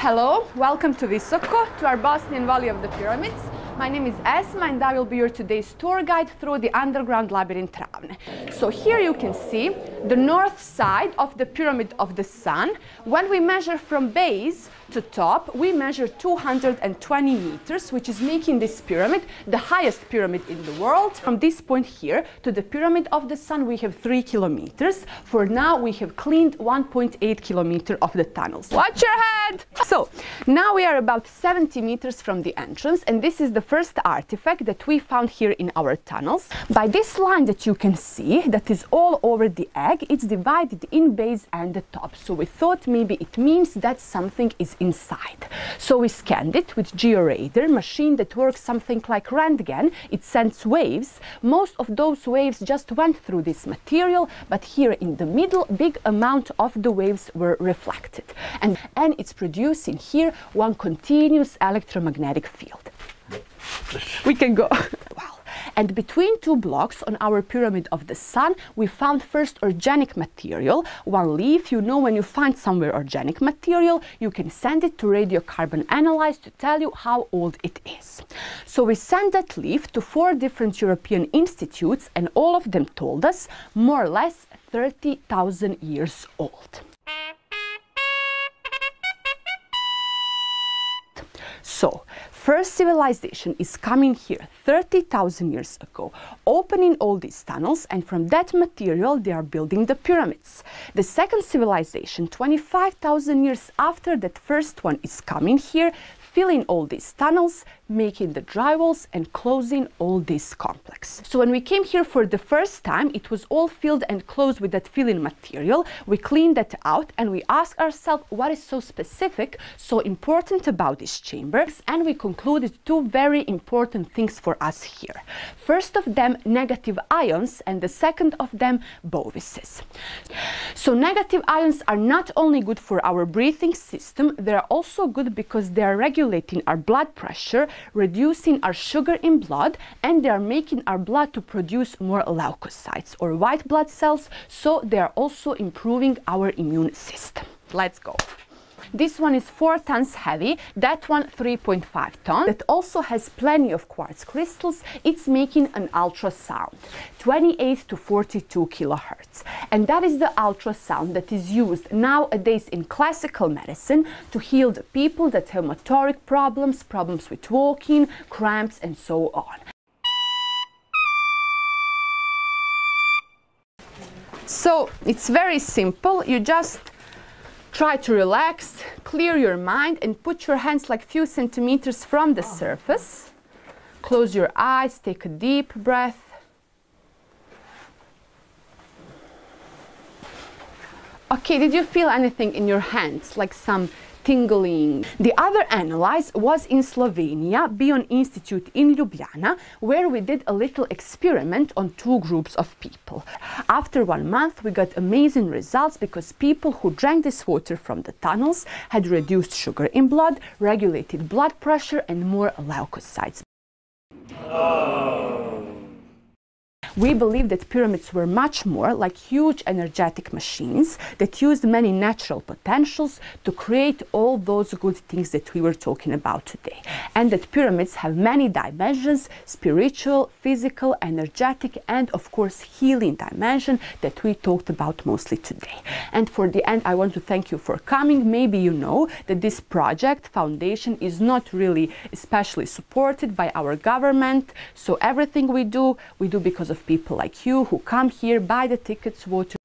Hello, welcome to Visoko, to our Bosnian Valley of the Pyramids. My name is Esma and I will be your today's tour guide through the underground labyrinth Ravne. So here you can see the north side of the Pyramid of the Sun. When we measure from base to top, we measure 220 meters, which is making this pyramid the highest pyramid in the world. From this point here to the Pyramid of the Sun, we have 3 kilometers. For now, we have cleaned 1.8 kilometers of the tunnels. Watch your head! So, now we are about 70 meters from the entrance, and this is the first artifact that we found here in our tunnels. By this line that you can see, that is all over the egg, it's divided in base and the top. So we thought maybe it means that something is inside. So we scanned it with georadar, machine that works something like Röntgen. It sends waves. Most of those waves just went through this material, but here in the middle, big amount of the waves were reflected. And it's producing here one continuous electromagnetic field. We can go. Wow. And between two blocks on our Pyramid of the Sun, we found first organic material, one leaf. You know, when you find somewhere organic material, you can send it to radiocarbon analyze to tell you how old it is. So we sent that leaf to 4 different European institutes, and all of them told us more or less 30,000 years old. So, first civilization is coming here 30,000 years ago, opening all these tunnels, and from that material they are building the pyramids. The second civilization, 25,000 years after that first one, is coming here, filling all these tunnels, making the drywalls and closing all this complex. So when we came here for the first time, it was all filled and closed with that filling material. We cleaned that out and we asked ourselves what is so specific, so important about these chambers, and we concluded 2 very important things for us here. First of them, negative ions, and the second of them, bovices. So negative ions are not only good for our breathing system, they are also good because they are regulating our blood pressure, reducing our sugar in blood, and they are making our blood to produce more leukocytes or white blood cells, so they are also improving our immune system. Let's go. This one is 4 tons heavy, that one 3.5 tons. That also has plenty of quartz crystals. It's making an ultrasound, 28 to 42 kilohertz. And that is the ultrasound that is used nowadays in classical medicine to heal the people that have motoric problems, problems with walking, cramps, and so on. So it's very simple. You just try to relax, clear your mind, and put your hands like few centimeters from the surface. Close your eyes, take a deep breath. Okay, did you feel anything in your hands, like some tingling? The other analyze was in Slovenia, Bion Institute in Ljubljana, where we did a little experiment on 2 groups of people. After 1 month, we got amazing results because people who drank this water from the tunnels had reduced sugar in blood, regulated blood pressure, and more leukocytes. We believe that pyramids were much more like huge energetic machines that used many natural potentials to create all those good things that we were talking about today. And that pyramids have many dimensions: spiritual, physical, energetic, and of course healing dimension that we talked about mostly today. And for the end, I want to thank you for coming. Maybe you know that this project foundation is not really especially supported by our government. So everything we do because of people like you who come here, buy the tickets, vote.